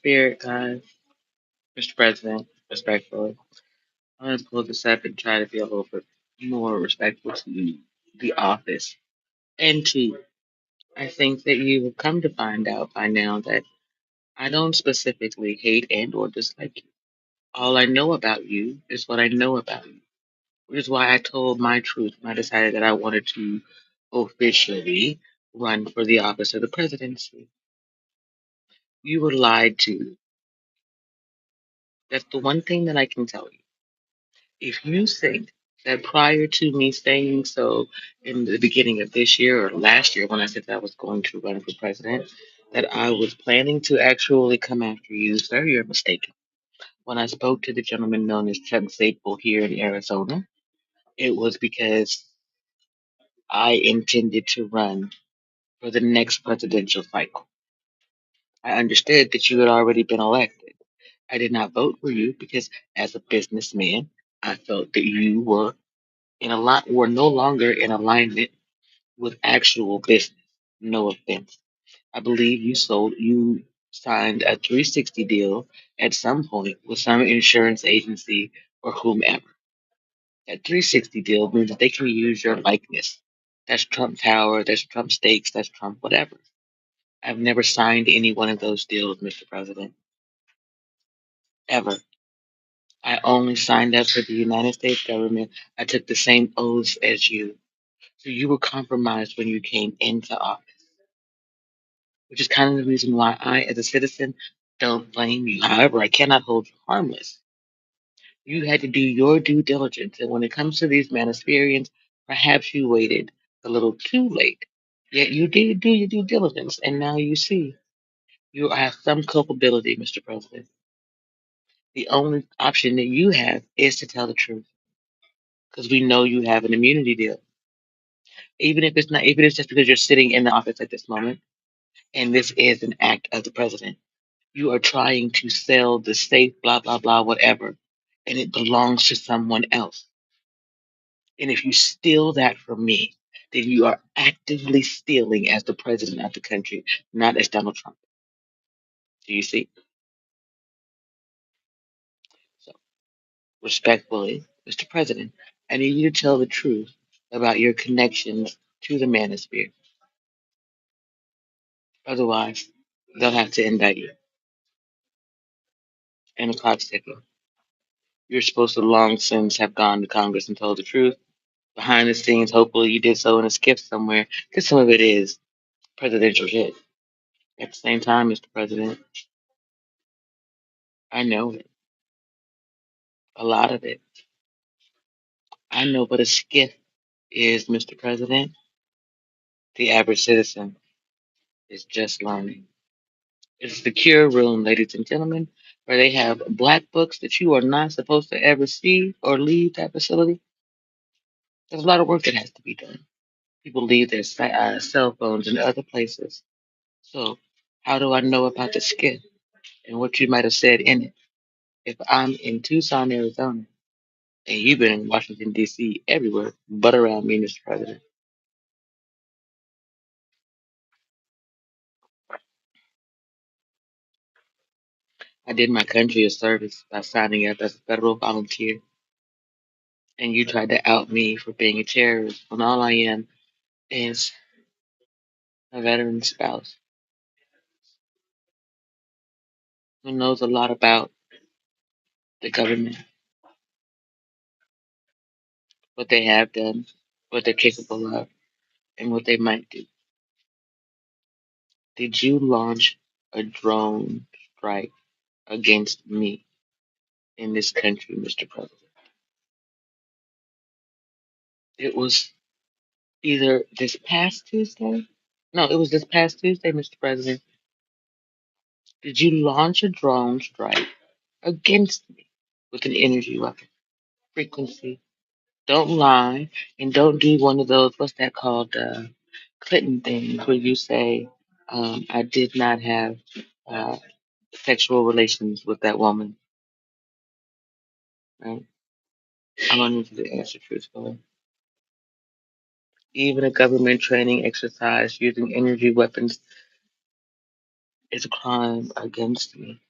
Spirit guys, Mr. President, respectfully, I'm going to pull this up and try to be a little bit more respectful to the office. And to, I think that you have come to find out by now that I don't specifically hate and or dislike you. All I know about you is what I know about you, which is why I told my truth when I decided that I wanted to officially run for the office of the presidency. You were lied to. That's the one thing that I can tell you. If you think that prior to me saying so in the beginning of this year or last year when I said that I was going to run for president, that I was planning to actually come after you, sir, you're mistaken. When I spoke to the gentleman known as Chuck Zapel here in Arizona, it was because I intended to run for the next presidential cycle. I understood that you had already been elected. I did not vote for you because, as a businessman, I felt that you were no longer in alignment with actual business. No offense. I believe you signed a 360 deal at some point with some insurance agency or whomever. That 360 deal means that they can use your likeness. That's Trump Tower, that's Trump Steaks, that's Trump whatever. I've never signed any one of those deals, Mr. President, ever. I only signed up for the United States government. I took the same oaths as you. So you were compromised when you came into office, which is kind of the reason why I, as a citizen, don't blame you. However, I cannot hold you harmless. You had to do your due diligence, and when it comes to these Manispherians, perhaps you waited a little too late. Yet you did do your due diligence, and now you see you have some culpability, Mr. President. The only option that you have is to tell the truth, because we know you have an immunity deal. Even if it's not, even if it's just because you're sitting in the office at this moment, and this is an act of the president. You are trying to sell the safe, blah, blah, blah, whatever, and it belongs to someone else. And if you steal that from me, then you are actively stealing as the president of the country, not as Donald Trump. Do you see? So, respectfully, Mr. President, I need you to tell the truth about your connections to the manosphere. Otherwise, they'll have to indict you. And the clock's ticking. You're supposed to long since have gone to Congress and told the truth. Behind the scenes, hopefully you did so in a skiff somewhere, because some of it is presidential shit. At the same time, Mr. President, I know it. A lot of it. I know what a skiff is, Mr. President. The average citizen is just learning. It's the cure room, ladies and gentlemen, where they have black books that you are not supposed to ever see or leave that facility. There's a lot of work that has to be done. People leave their cell phones in other places. So, how do I know about the skiff and what you might have said in it? If I'm in Tucson, Arizona, and you've been in Washington, D.C., everywhere but around me, Mr. President, I did my country a service by signing up as a federal volunteer, and you tried to out me for being a terrorist when all I am is a veteran spouse who knows a lot about the government, what they have done, what they're capable of, and what they might do. Did you launch a drone strike against me in this country, Mr. President? It was either this past Tuesday. No, it was this past Tuesday, Mr. President. Did you launch a drone strike against me with an energy weapon? Frequency. Don't lie and don't do one of those, what's that called? Clinton things where you say, I did not have uh, sexual relations with that woman. Right? I want you to answer truthfully. Even a government training exercise using energy weapons is a crime against me.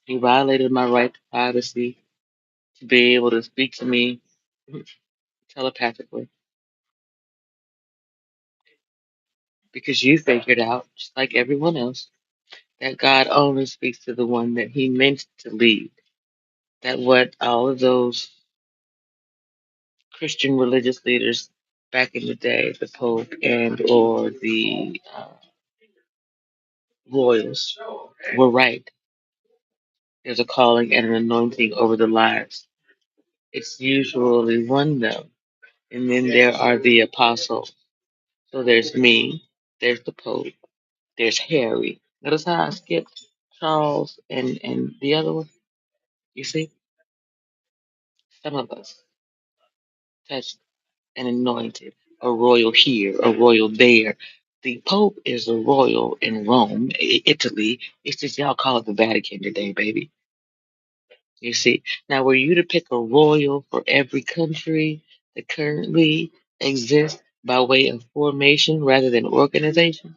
He violated my right to privacy, to be able to speak to me telepathically, because you figured out, just like everyone else, that God only speaks to the one that He meant to lead. That what all of those Christian religious leaders back in the day, the Pope and or the royals, were right. There's a calling and an anointing over the lives. It's usually one though, and then there are the apostles. So there's me, there's the Pope, there's Harry. Notice how I skipped Charles and the other one. You see, some of us touched and anointed, a royal here, a royal there. The Pope is a royal in Rome, Italy. It's just y'all call it the Vatican today, baby. You see, now were you to pick a royal for every country that currently exists by way of formation rather than organization,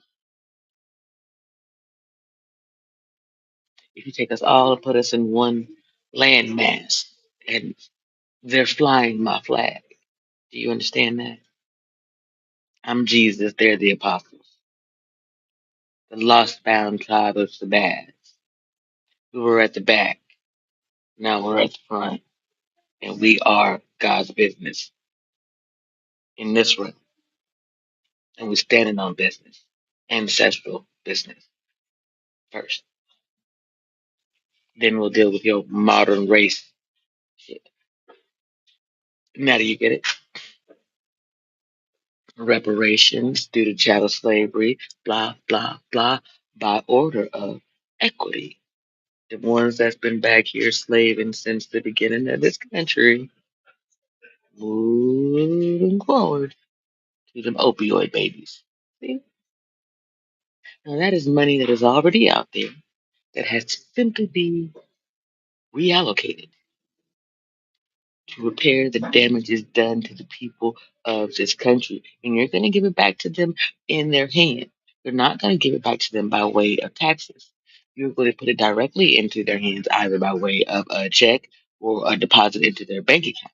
if you take us all and put us in one landmass and they're flying my flag, do you understand that? I'm Jesus, they're the apostles, the lost bound tribe of Sabbath. We were at the back, now we're at the front, and we are God's business in this room, and we're standing on business, ancestral business first. Then we'll deal with your modern race shit. Now do you get it? Reparations due to chattel slavery, blah, blah, blah, by order of equity. The ones that's been back here slaving since the beginning of this country, moving forward to them opioid babies. See? Now that is money that is already out there that has to simply be reallocated to repair the damages done to the people of this country. And you're going to give it back to them in their hand. You're not going to give it back to them by way of taxes. You're going to put it directly into their hands, either by way of a check or a deposit into their bank account.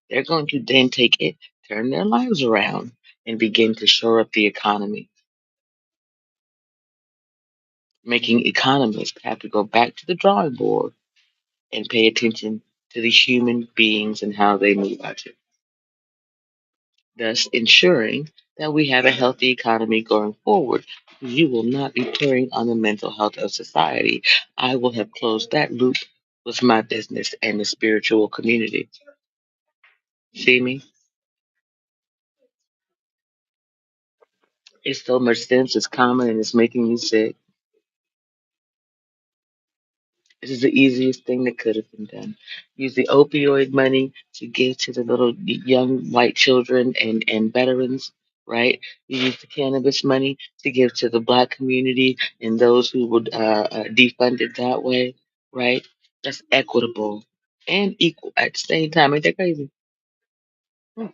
They're going to then take it, turn their lives around, and begin to shore up the economy, making economists have to go back to the drawing board and pay attention to the human beings and how they move out here, thus ensuring that we have a healthy economy going forward. You will not be preying on the mental health of society. I will have closed that loop with my business and the spiritual community. See me? It's so much sense, it's common, and it's making you sick. This is the easiest thing that could have been done. Use the opioid money to give to the little young white children and veterans, right? You use the cannabis money to give to the black community and those who would defund it that way, right? That's equitable and equal at the same time. Ain't that crazy? Hmm.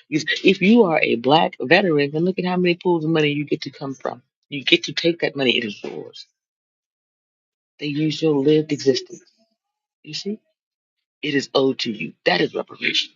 If you are a black veteran, then look at how many pools of money you get to come from. You get to take that money, it is yours. They use your lived existence. You see? It is owed to you. That is reparation.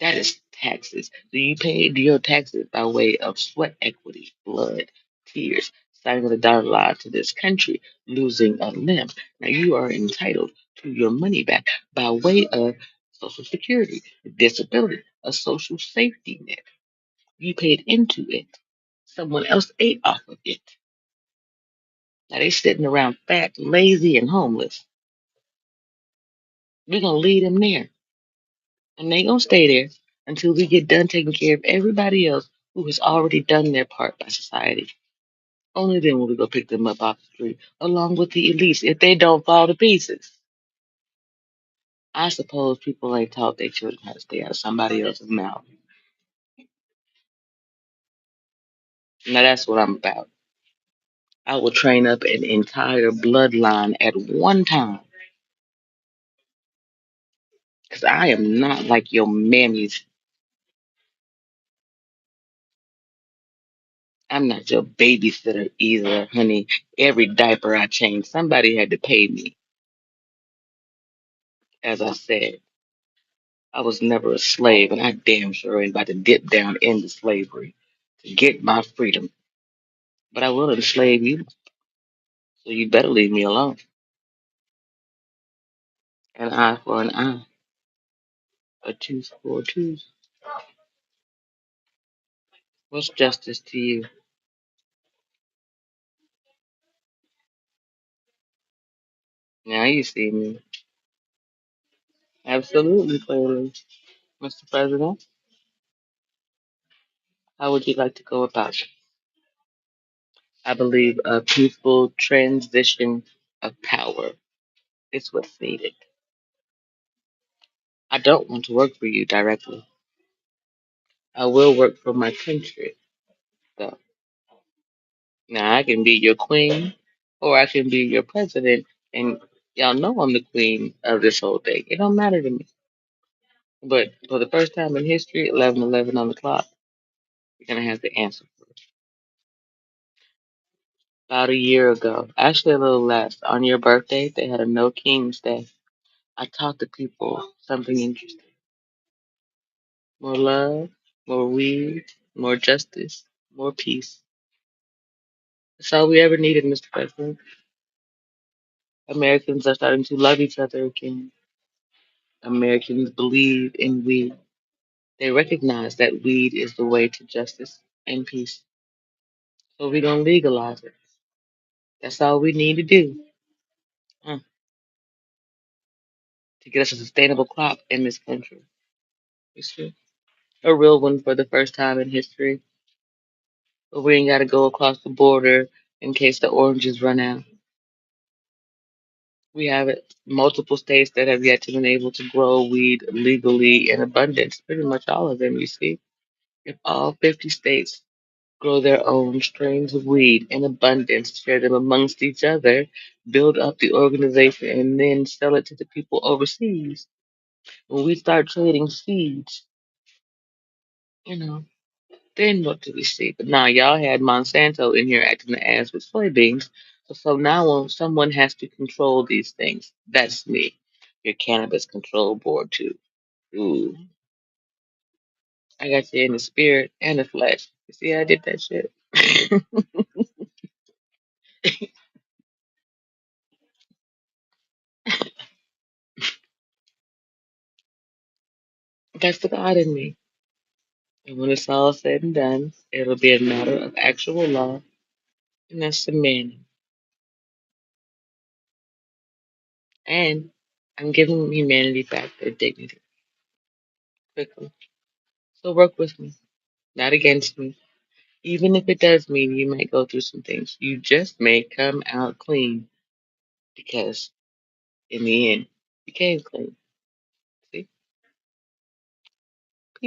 That is taxes. Do you pay your taxes by way of sweat equity, blood, tears, signing the dotted line to this country, losing a limb? Now you are entitled to your money back by way of Social Security, disability, a social safety net. You paid into it. Someone else ate off of it. Now they sitting around fat, lazy, and homeless. We're gonna leave them there. And they gonna stay there until we get done taking care of everybody else who has already done their part by society. Only then will we go pick them up off the street, along with the elites, if they don't fall to pieces. I suppose people ain't taught their children how to stay out of somebody else's mouth. Now that's what I'm about. I will train up an entire bloodline at one time. Because I am not like your mammy's I'm not your babysitter either, honey. Every diaper I changed, somebody had to pay me. As I said, I was never a slave, and I damn sure ain't about to dip down into slavery to get my freedom. But I will enslave you, so you better leave me alone. An eye for an eye, a tooth for a tooth. What's justice to you? Now you see me. Absolutely, clearly. Mr. President, how would you like to go about it? I believe a peaceful transition of power is what's needed. I don't want to work for you directly. I will work for my country, though. Now, I can be your queen, or I can be your president, and y'all know I'm the queen of this whole thing. It don't matter to me. But for the first time in history, 11:11 on the clock, you're gonna have to answer for it. About a year ago, actually a little less, on your birthday, they had a No King's Day. I taught the people something interesting: more love, more weed, more justice, more peace. That's all we ever needed, Mr. President. Americans are starting to love each other again. Americans believe in weed. They recognize that weed is the way to justice and peace. So we're going to legalize it. That's all we need to do, huh, to get us a sustainable crop in this country. You see? A real one for the first time in history. But we ain't got to go across the border in case the oranges run out. We have multiple states that have yet to been able to grow weed legally in abundance. Pretty much all of them, you see. If all 50 states grow their own strains of weed in abundance, share them amongst each other, build up the organization, and then sell it to the people overseas. When we start trading seeds, you know, then what do we see? But now y'all had Monsanto in here acting the ass with soybeans. So now someone has to control these things. That's me. Your cannabis control board too. Ooh, I got you in the spirit and the flesh. You see, I did that shit. That's the God in me. And when it's all said and done, it'll be a matter of actual law, and that's the man. And I'm giving humanity back their dignity quickly. So work with me, not against me. Even if it does mean you might go through some things, you just may come out clean because in the end, you came clean.